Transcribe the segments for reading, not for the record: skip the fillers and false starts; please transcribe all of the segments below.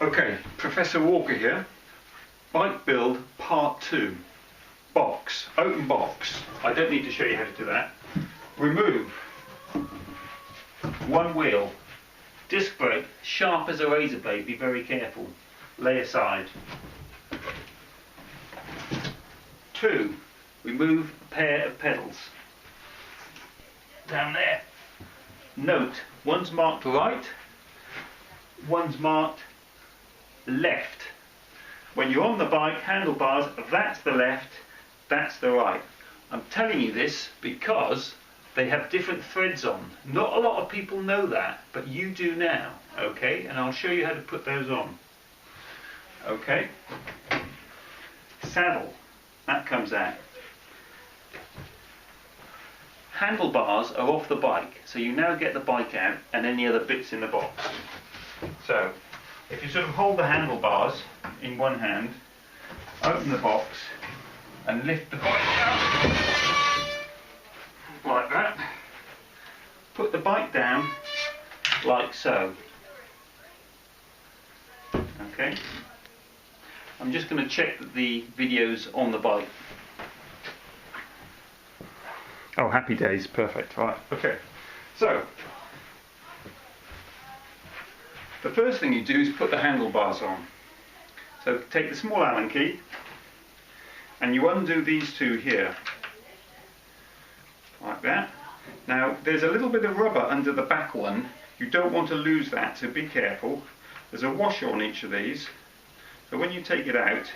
Okay, Professor Walker here. Bike build part 2. Box, open box. I don't need to show you how to do that. Remove one wheel. Disc brake, sharp as a razor blade, be very careful. Lay aside. 2. Remove a pair of pedals. Down there. Note, one's marked right, one's marked left. When you're on the bike, handlebars, that's the left, that's the right. I'm telling you this because they have different threads on. Not a lot of people know that, but you do now, okay? And I'll show you how to put those on. Okay? Saddle, that comes out. Handlebars are off the bike, so you now get the bike out and any other bits in the box. So, if you sort of hold the handlebars in one hand, open the box and lift the bike out like that. Put the bike down like so. Okay. I'm just going to check that the video's on the bike. Oh, happy days, perfect. Right, okay. So, the first thing you do is put the handlebars on. So take the small Allen key and you undo these two here, like that. Now there's a little bit of rubber under the back one. You don't want to lose that, so be careful. There's a washer on each of these, so when you take it out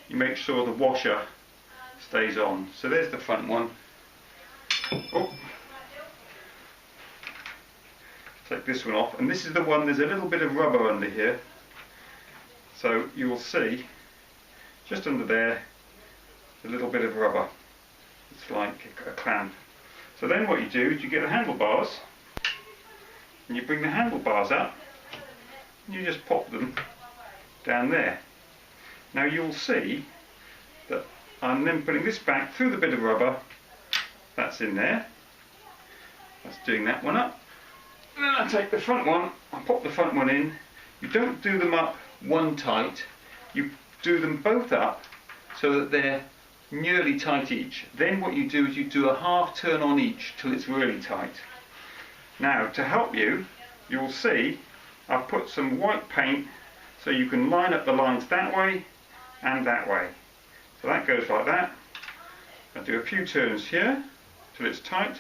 you make sure the washer stays on. So there's the front one. Oh. Take this one off, and this is the one, there's a little bit of rubber under here, so you will see just under there a little bit of rubber. It's like a clamp. So then what you do is you get the handlebars and you bring the handlebars up and you just pop them down there. Now you'll see that I'm then putting this back through the bit of rubber that's in there. That's doing that one up. And then I take the front one, I pop the front one in. You don't do them up one tight, you do them both up so that they're nearly tight each. Then what you do is you do a half turn on each till it's really tight. Now to help you, you'll see I've put some white paint so you can line up the lines that way and that way. So that goes like that. I do a few turns here till it's tight,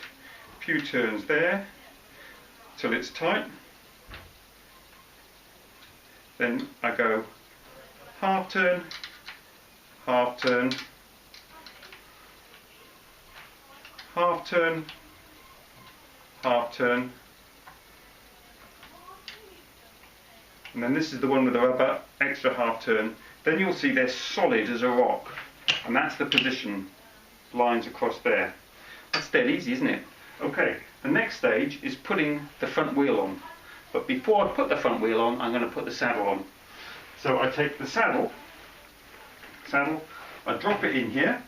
a few turns there till it's tight. Then I go half turn, half turn, half turn, half turn, and then this is the one with the rubber, extra half turn. Then you'll see they're solid as a rock, and that's the position lines across there. That's dead easy, isn't it? Okay, the next stage is putting the front wheel on. But before I put the front wheel on, I'm going to put the saddle on. So I take the saddle, I drop it in here.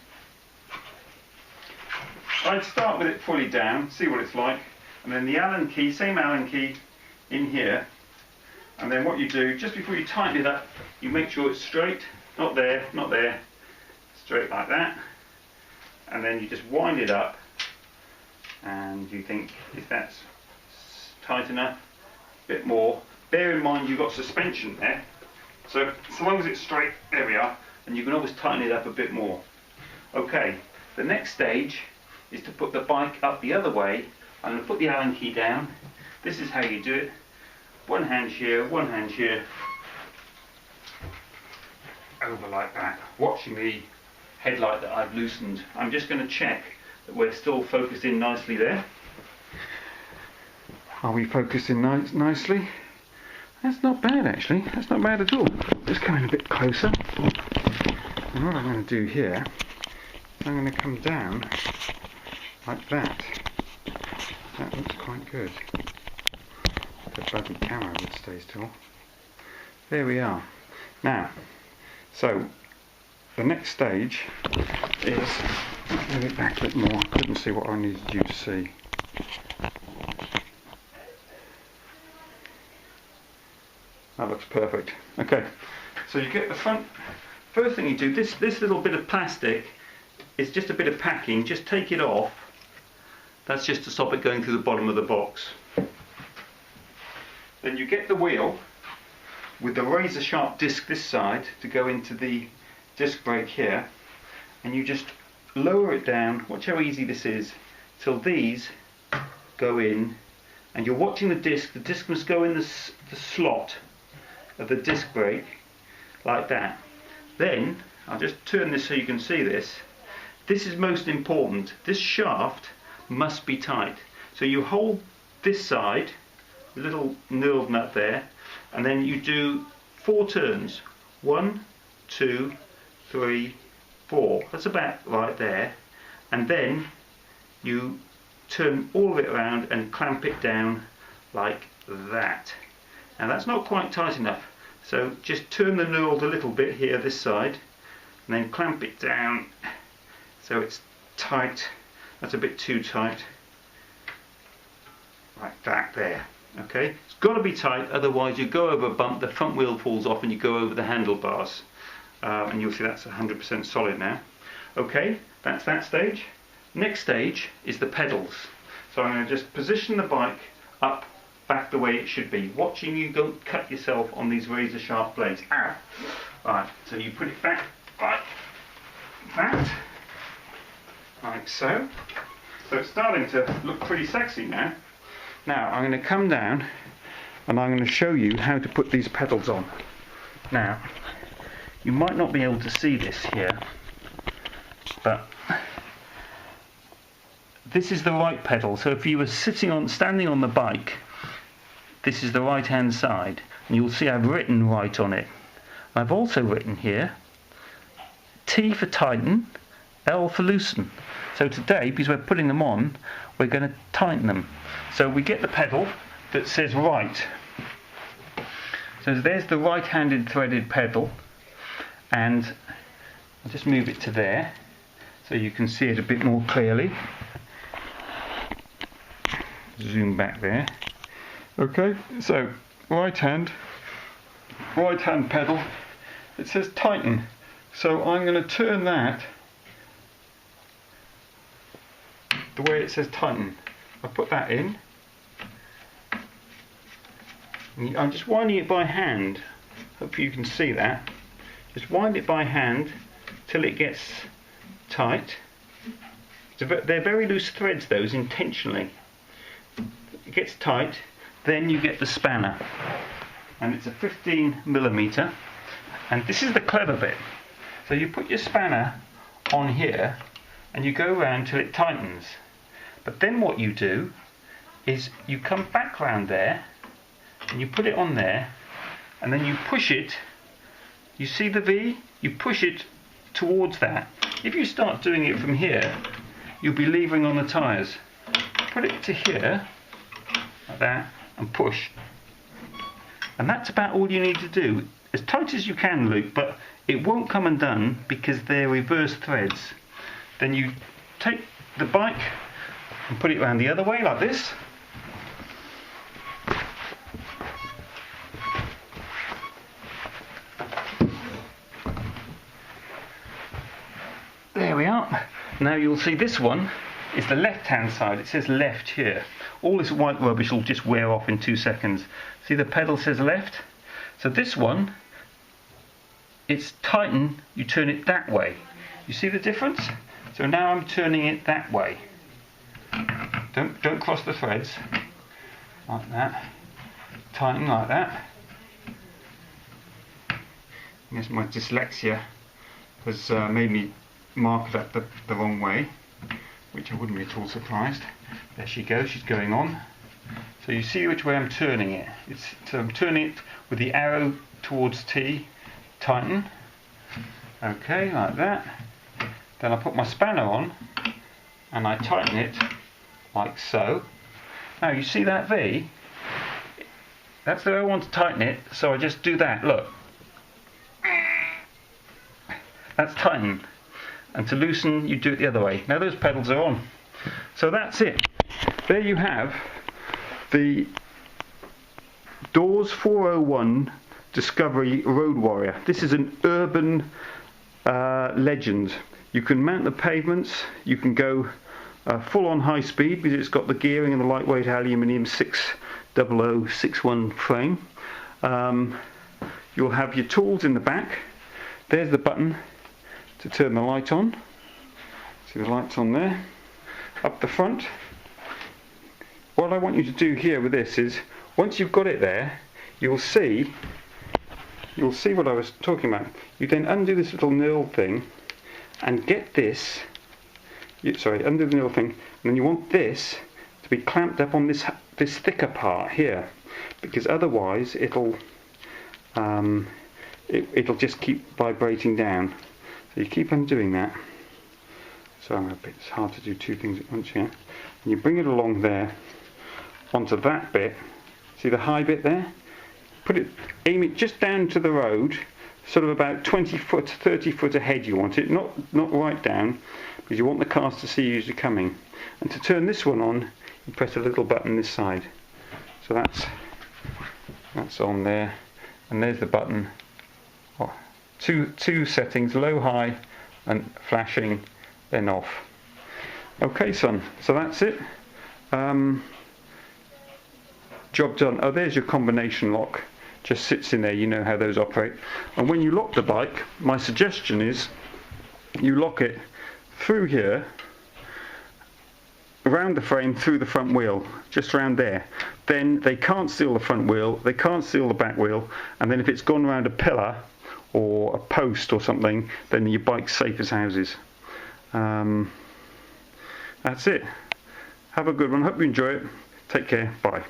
I'd start with it fully down, see what it's like, and then the Allen key, same Allen key, in here. And then what you do, just before you tighten it up, you make sure it's straight, not there, not there, straight like that. And then you just wind it up, and you think if that's tight enough, a bit more. Bear in mind you've got suspension there, so long as it's straight, there we are, and you can always tighten it up a bit more. Okay, the next stage is to put the bike up the other way. I'm going to put the Allen key down. This is how you do it. One hand here, over like that, watching the headlight that I've loosened. I'm just going to check that we're still focused in nicely there. Are we focusing nicely? That's not bad actually, that's not bad at all. Just coming a bit closer. And what I'm going to do here, I'm going to come down like that. That looks quite good. The bloody camera would stay still. There we are. Now, so the next stage is, move it back a bit more, I couldn't see what I needed you to see. That looks perfect. Okay, so you get the front. First thing you do, this little bit of plastic is just a bit of packing. Just take it off. That's just to stop it going through the bottom of the box. Then you get the wheel with the razor sharp disc this side to go into the disc brake here, and you just lower it down, watch how easy this is, till these go in, and you're watching the disc must go in the slot of the disc brake, like that. Then, I'll just turn this so you can see this. This is most important. This shaft must be tight. So you hold this side, the little knurled nut there, and then you do 4 turns. 1, 2, 3, 4. That's about right there. And then you turn all of it around and clamp it down like that. Now that's not quite tight enough. So just turn the knurled a little bit here, this side, and then clamp it down so it's tight. That's a bit too tight. Like that there. Okay? It's got to be tight, otherwise you go over a bump, the front wheel falls off and you go over the handlebars. And you'll see that's 100% solid now. Okay, that's that stage. Next stage is the pedals. So I'm going to just position the bike up, back the way it should be, watching you don't cut yourself on these razor sharp blades. Ow! Right, so you put it back like that, like so. So it's starting to look pretty sexy now. Now I'm going to come down and I'm going to show you how to put these pedals on. Now, you might not be able to see this here, but this is the right pedal. So if you were standing on the bike, this is the right hand side, and you'll see I've written right on it. I've also written here T for tighten, L for loosen. So today, because we're putting them on, we're going to tighten them. So we get the pedal that says right. So there's the right-handed threaded pedal, and I'll just move it to there so you can see it a bit more clearly. Zoom back there. Okay, so right hand pedal, it says tighten. So I'm going to turn that the way it says tighten. I put that in. I'm just winding it by hand. Hopefully you can see that. Just wind it by hand till it gets tight. They're very loose threads, those, intentionally. It gets tight, then you get the spanner, and it's a 15mm, and this is the clever bit. So you put your spanner on here and you go around till it tightens, but then what you do is you come back round there and you put it on there, and then you push it. You see the V? You push it towards that. If you start doing it from here, you'll be levering on the tyres. Put it to here, like that, and push. And that's about all you need to do. As tight as you can, Luke, but it won't come undone because they're reverse threads. Then you take the bike and put it around the other way, like this. There we are. Now you'll see this one is the left hand side. It says left here. All this white rubbish will just wear off in 2 seconds. See, the pedal says left. So this one, it's tighten, you turn it that way. You see the difference? So now I'm turning it that way. Don't cross the threads. Like that. Tighten like that. I guess my dyslexia has made me mark that the wrong way, which I wouldn't be at all surprised. There she goes, she's going on. So you see which way I'm turning it. So I'm turning it with the arrow towards T, tighten. Okay, like that. Then I put my spanner on and I tighten it like so. Now you see that V? That's the way I want to tighten it, so I just do that, look. That's tighten. And to loosen, you do it the other way. Now those pedals are on. So that's it. There you have the Dawes 401 Discovery Road Warrior. This is an urban legend. You can mount the pavements, you can go full on high speed because it's got the gearing and the lightweight aluminium 60061 frame. You'll have your tools in the back. There's the button to turn the light on. See the lights on there. Up the front. What I want you to do here with this is, once you've got it there, you'll see what I was talking about. You then undo this little knurl thing and get this, undo the knurl thing, and then you want this to be clamped up on this thicker part here, because otherwise it'll just keep vibrating down. So you keep undoing that. So it's hard to do two things at once here. And you bring it along there onto that bit. See the high bit there? Aim it just down to the road, sort of about 20 foot, 30 foot ahead you want it, not right down, because you want the cars to see you as you're coming. And to turn this one on, you press a little button this side. So that's on there, and there's the button. Oh, two settings, low, high, and flashing, then off. Okay, son, so that's it. Job done. Oh, there's your combination lock. Just sits in there, you know how those operate. And when you lock the bike, my suggestion is you lock it through here, around the frame, through the front wheel, just around there. Then they can't steal the front wheel, they can't steal the back wheel, and then if it's gone around a pillar or a post or something, then your bike's safe as houses. That's it. Have a good one. Hope you enjoy it. Take care. Bye.